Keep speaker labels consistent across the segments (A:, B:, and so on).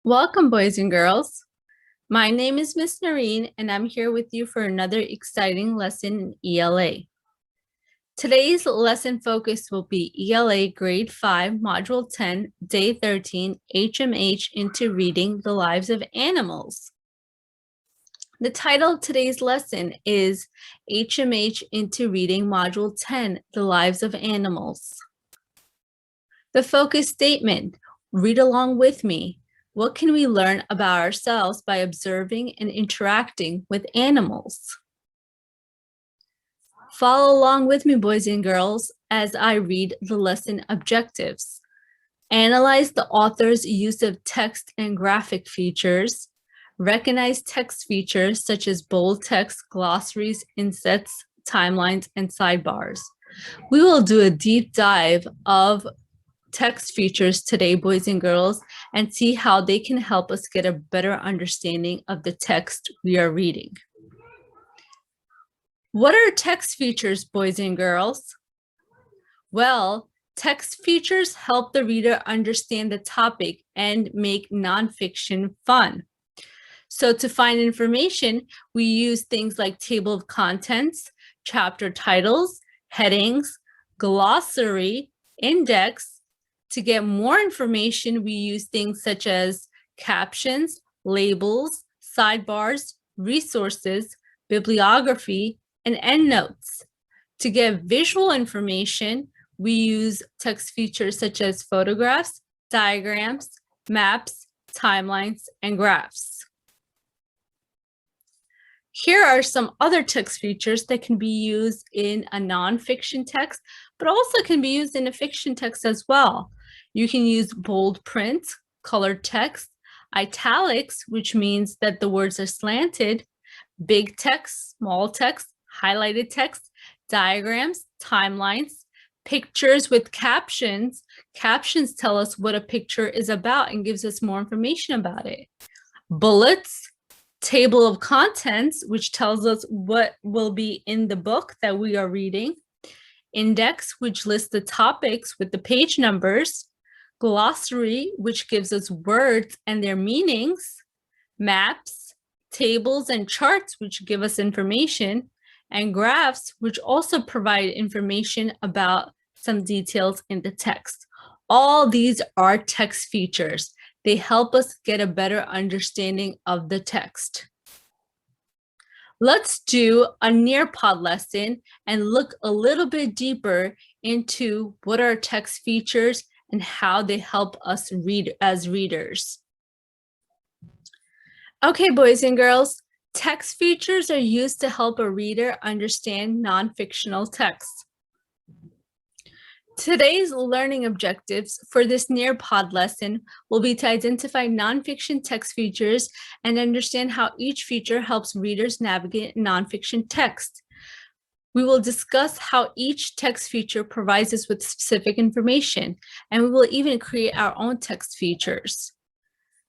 A: Welcome, boys and girls. My name is Miss Noreen, and I'm here with you for another exciting lesson in ELA. Today's lesson focus will be ELA Grade 5, Module 10, Day 13, HMH into Reading the Lives of Animals. The title of today's lesson is HMH into Reading Module 10, The Lives of Animals. The focus statement, read along with me. What can we learn about ourselves by observing and interacting with animals? Follow along with me, boys and girls, as I read the lesson objectives. Analyze the author's use of text and graphic features. Recognize text features such as bold text, glossaries, insets, timelines, and sidebars. We will do a deep dive of text features today, boys and girls, and see how they can help us get a better understanding of the text we are reading. What are text features, boys and girls? Well, text features help the reader understand the topic and make nonfiction fun. So to find information, we use things like table of contents, chapter titles, headings, glossary, index. To get more information, we use things such as captions, labels, sidebars, resources, bibliography, and endnotes. To get visual information, we use text features such as photographs, diagrams, maps, timelines, and graphs. Here are some other text features that can be used in a nonfiction text, but also can be used in a fiction text as well. You can use bold print, colored text, italics, which means that the words are slanted, big text, small text, highlighted text, diagrams, timelines, pictures with captions. Captions tell us what a picture is about and gives us more information about it. Bullets, table of contents, which tells us what will be in the book that we are reading. Index, which lists the topics with the page numbers. Glossary, which gives us words and their meanings. Maps, tables and charts, which give us information. And graphs, which also provide information about some details in the text. All these are text features. They help us get a better understanding of the text. Let's do a Nearpod lesson and look a little bit deeper into what are text features and how they help us read as readers. Okay, boys and girls, text features are used to help a reader understand non-fictional text. Today's learning objectives for this Nearpod lesson will be to identify nonfiction text features and understand how each feature helps readers navigate nonfiction text. We will discuss how each text feature provides us with specific information, and we will even create our own text features.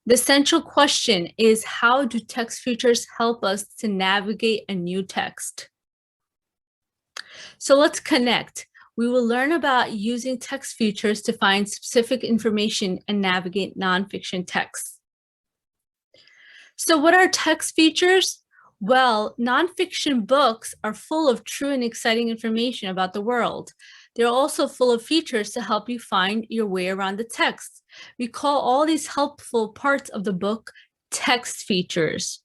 A: The central question is, how do text features help us to navigate a new text? So let's connect. We will learn about using text features to find specific information and navigate nonfiction texts. So what are text features? Well, nonfiction books are full of true and exciting information about the world. They're also full of features to help you find your way around the text. We call all these helpful parts of the book text features.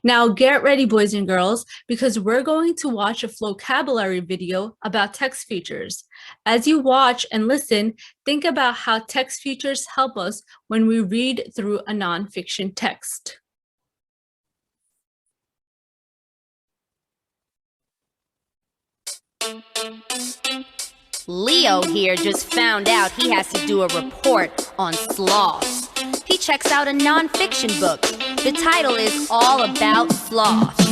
A: Now get ready, boys and girls, because we're going to watch a vocabulary video about text features. As you watch and listen, think about how text features help us when we read through a nonfiction text.
B: Leo here just found out he has to do a report on sloths. He checks out a nonfiction book. The title is All About Sloths.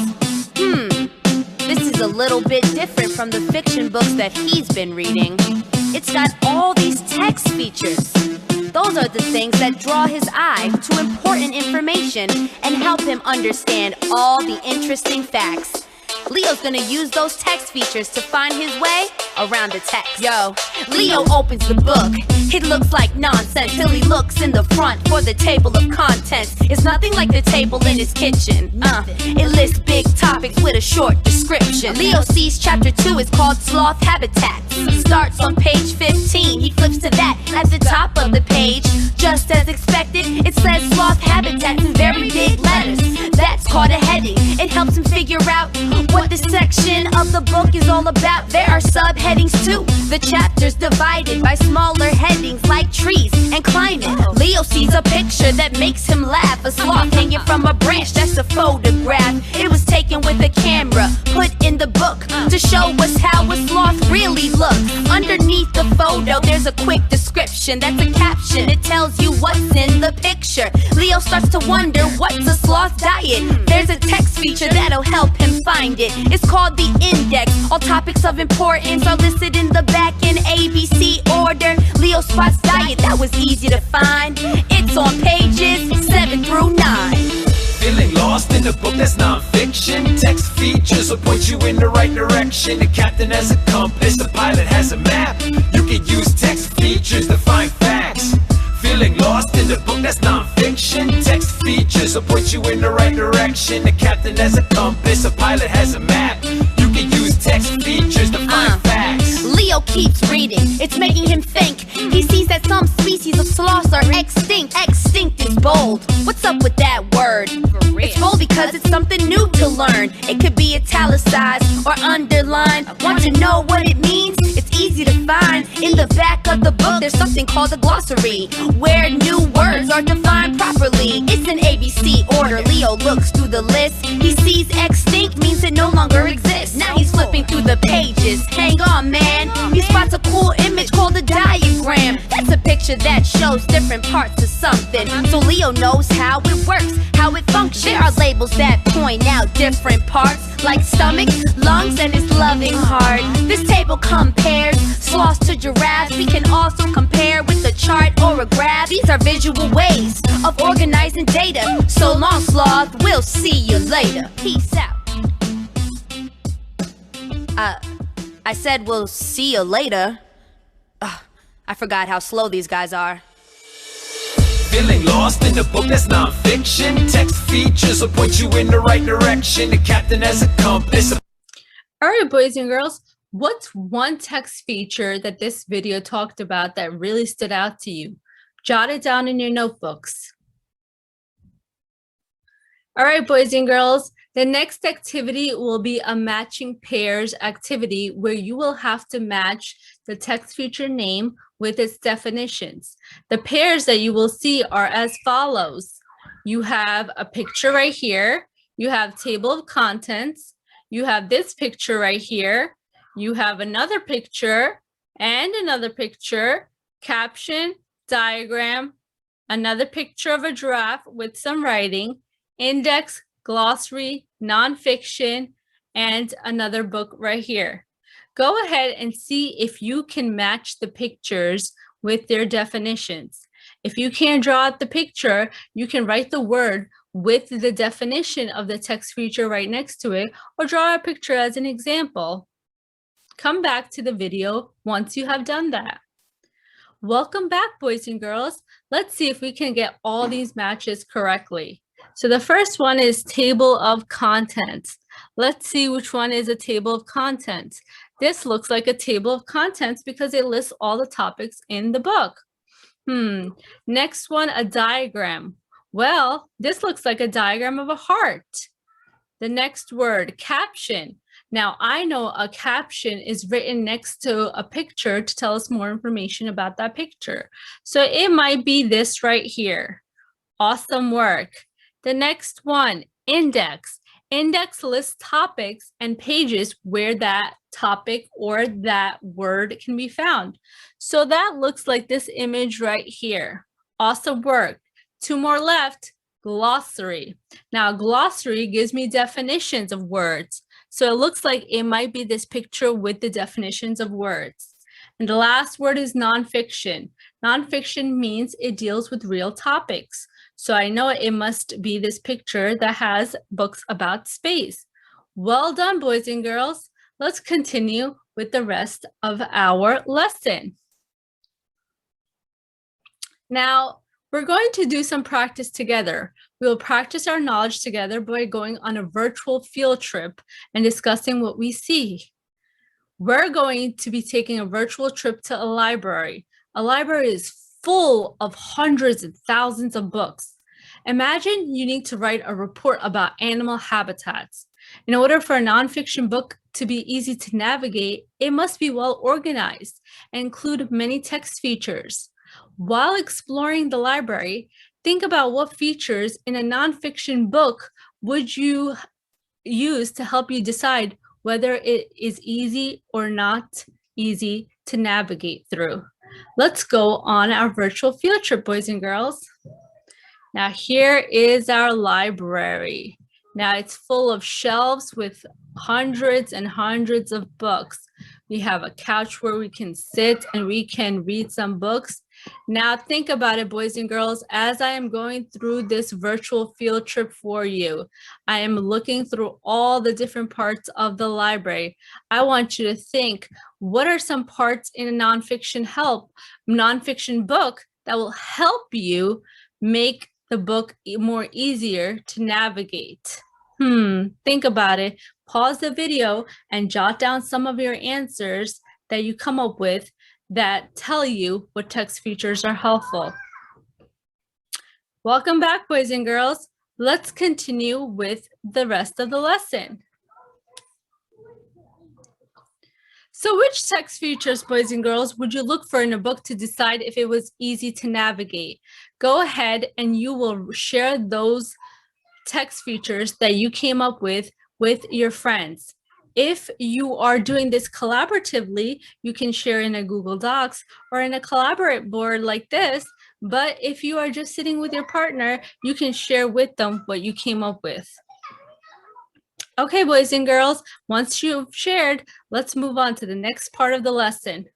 B: This is a little bit different from the fiction books that he's been reading. It's got all these text features. Those are the things that draw his eye to important information and help him understand all the interesting facts. Leo's gonna use those text features to find his way around the text. Yo, Leo opens the book. It looks like nonsense till he looks in the front for the table of contents. It's nothing like the table in his kitchen. It lists big topics with a short description. Leo sees chapter 2 is called Sloth Habitats. Starts on page 15. He flips to that at the top of the page. Just as expected, it says Sloth Habitats in very big letters. That's called a heading. It helps him figure out what the section of the book is all about. There are subheadings too. The chapter's divided by smaller headings like trees and climate. Leo sees a picture that makes him laugh. A sloth hanging from a branch, that's a photograph. It was taken with a camera, put in the book to show us how a sloth really looks. Underneath the photo, there's a quick description. That's a caption. It tells you what's in the picture. Leo starts to wonder, what's a sloth diet? There's a text feature that'll help him find it. It's called the index. All topics of importance are listed in the back in ABC order. Leo spots diet, that was easy to find. It's on pages 7 through 9.
C: Feeling lost in a book that's non-fiction? Text features will point you in the right direction. The captain has a compass, the pilot has a map. You can use text features to find facts. Feeling lost in a book that's non-fiction? Text features will point you in the right direction. The captain has a compass, the pilot has a map. You can use text features to find facts.
B: Leo keeps reading, it's making him think. He sees that some species of sloths are extinct. Extinct is bold. What's up with that word? It's bold because it's something new to learn. It could be italicized or underlined. Want to know what it means? It's easy to find. In the back of the book, there's something called a glossary, where new words are defined properly. It's an ABC order. Leo looks through the list. He sees extinct means it no longer exists. Now he's flipping through the pages. Hang on, man. He spots a cool image called a diagram. That's a picture that shows different parts of something. So Leo knows how it works, how it functions. There are labels that point out different parts, like stomach, lungs, and his loving heart. This table compares sloths to giraffes. We can also compare with a chart or a graph. These are visual ways of organizing data. So long, sloth. We'll see you later. Peace out. I said we'll see you later. I forgot how slow these guys are.
C: Feeling lost in a book that's non-fiction? Text features will point you in the right direction. The captain has a compass.
A: All right, boys and girls, what's one text feature that this video talked about that really stood out to you? Jot it down in your notebooks. All right, boys and girls, the next activity will be a matching pairs activity where you will have to match the text feature name with its definitions. The pairs that you will see are as follows. You have a picture right here. You have table of contents. You have this picture right here. You have another picture and another picture, caption, diagram, another picture of a giraffe with some writing, index, glossary, nonfiction, and another book right here. Go ahead and see if you can match the pictures with their definitions. If you can't draw out the picture, you can write the word with the definition of the text feature right next to it, or draw a picture as an example. Come back to the video once you have done that. Welcome back, boys and girls. Let's see if we can get all these matches correctly. So the first one is table of contents. Let's see which one is a table of contents. This looks like a table of contents because it lists all the topics in the book. Next one, a diagram. Well, this looks like a diagram of a heart. The next word, caption. Now, I know a caption is written next to a picture to tell us more information about that picture. So it might be this right here. Awesome work. The next one, index. Index lists topics and pages where that topic or that word can be found. So that looks like this image right here. Awesome work. Two more left, glossary. Now, glossary gives me definitions of words. So it looks like it might be this picture with the definitions of words. And the last word is nonfiction. Nonfiction means it deals with real topics. So I know it must be this picture that has books about space. Well done, boys and girls. Let's continue with the rest of our lesson. Now, we're going to do some practice together. We will practice our knowledge together by going on a virtual field trip and discussing what we see. We're going to be taking a virtual trip to a library. A library is full of hundreds and thousands of books. Imagine you need to write a report about animal habitats. In order for a nonfiction book to be easy to navigate, it must be well organized and include many text features. While exploring the library, think about what features in a nonfiction book would you use to help you decide whether it is easy or not easy to navigate through. Let's go on our virtual field trip, boys and girls. Now, here is our library. Now, it's full of shelves with hundreds and hundreds of books. We have a couch where we can sit and we can read some books. Now, think about it, boys and girls, as I am going through this virtual field trip for you. I am looking through all the different parts of the library. I want you to think, what are some parts in a nonfiction book that will help you make the book more easier to navigate? Think about it. Pause the video and jot down some of your answers that you come up with that tell you what text features are helpful. Welcome back, boys and girls. Let's continue with the rest of the lesson. So which text features, boys and girls, would you look for in a book to decide if it was easy to navigate? Go ahead and you will share those text features that you came up with your friends. If you are doing this collaboratively, you can share in a Google Docs or in a collaborate board like this. But if you are just sitting with your partner, you can share with them what you came up with. Okay, boys and girls, once you've shared, let's move on to the next part of the lesson.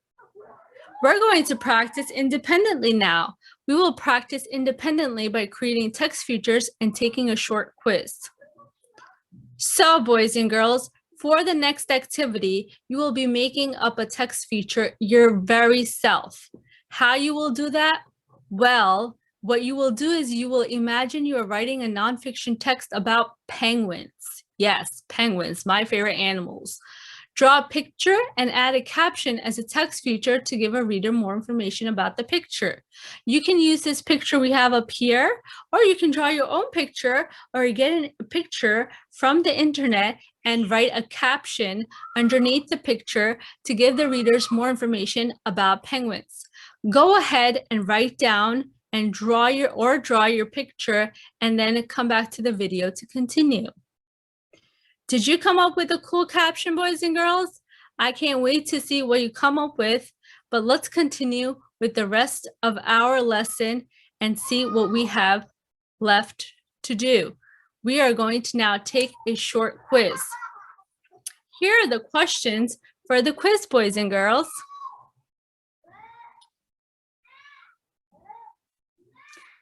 A: We're going to practice independently now. We will practice independently by creating text features and taking a short quiz. So, boys and girls, for the next activity, you will be making up a text feature your very self. How you will do that? Well, what you will do is you will imagine you are writing a nonfiction text about penguins. Yes, penguins, my favorite animals. Draw a picture and add a caption as a text feature to give a reader more information about the picture. You can use this picture we have up here, or you can draw your own picture or get a picture from the internet and write a caption underneath the picture to give the readers more information about penguins. Go ahead and write down and draw your picture and then come back to the video to continue. Did you come up with a cool caption, boys and girls? I can't wait to see what you come up with, but let's continue with the rest of our lesson and see what we have left to do. We are going to now take a short quiz. Here are the questions for the quiz, boys and girls.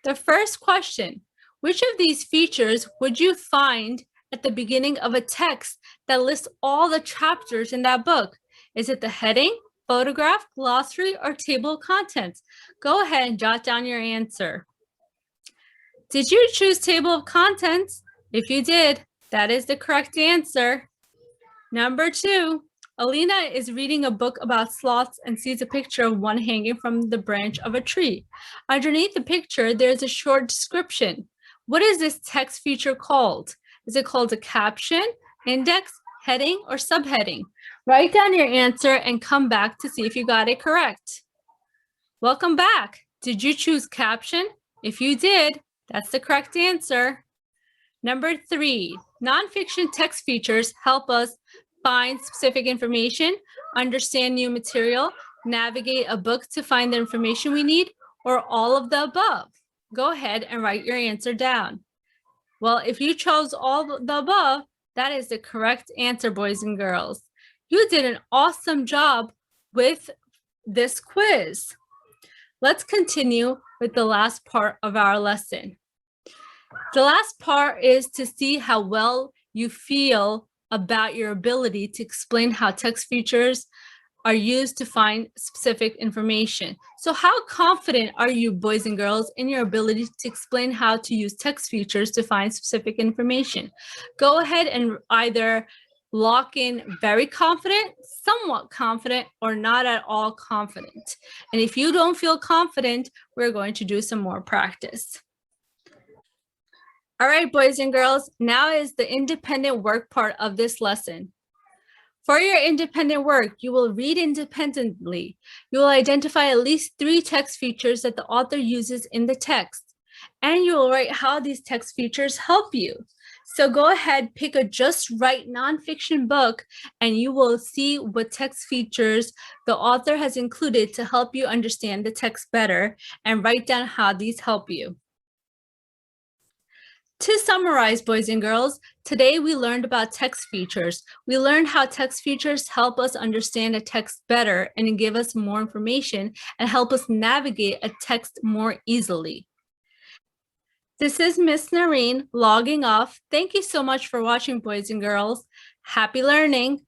A: The first question, which of these features would you find at the beginning of a text that lists all the chapters in that book? Is it the heading, photograph, glossary, or table of contents? Go ahead and jot down your answer. Did you choose table of contents? If you did, that is the correct answer. Number 2, Alina is reading a book about sloths and sees a picture of one hanging from the branch of a tree. Underneath the picture, there's a short description. What is this text feature called? Is it called a caption, index, heading, or subheading? Write down your answer and come back to see if you got it correct. Welcome back. Did you choose caption? If you did, that's the correct answer. Number 3, nonfiction text features help us find specific information, understand new material, navigate a book to find the information we need, or all of the above. Go ahead and write your answer down. Well, if you chose all the above, that is the correct answer, boys and girls. You did an awesome job with this quiz. Let's continue with the last part of our lesson. The last part is to see how well you feel about your ability to explain how text features are used to find specific information. So how confident are you, boys and girls, in your ability to explain how to use text features to find specific information? Go ahead and either lock in very confident, somewhat confident, or not at all confident. And if you don't feel confident, we're going to do some more practice. All right, boys and girls, now is the independent work part of this lesson. For your independent work, you will read independently. You will identify at least 3 text features that the author uses in the text, and you will write how these text features help you. So go ahead, pick a just right nonfiction book, and you will see what text features the author has included to help you understand the text better, and write down how these help you. To summarize, boys and girls, today we learned about text features. We learned how text features help us understand a text better and give us more information and help us navigate a text more easily. This is Miss Noreen logging off. Thank you so much for watching, boys and girls. Happy learning.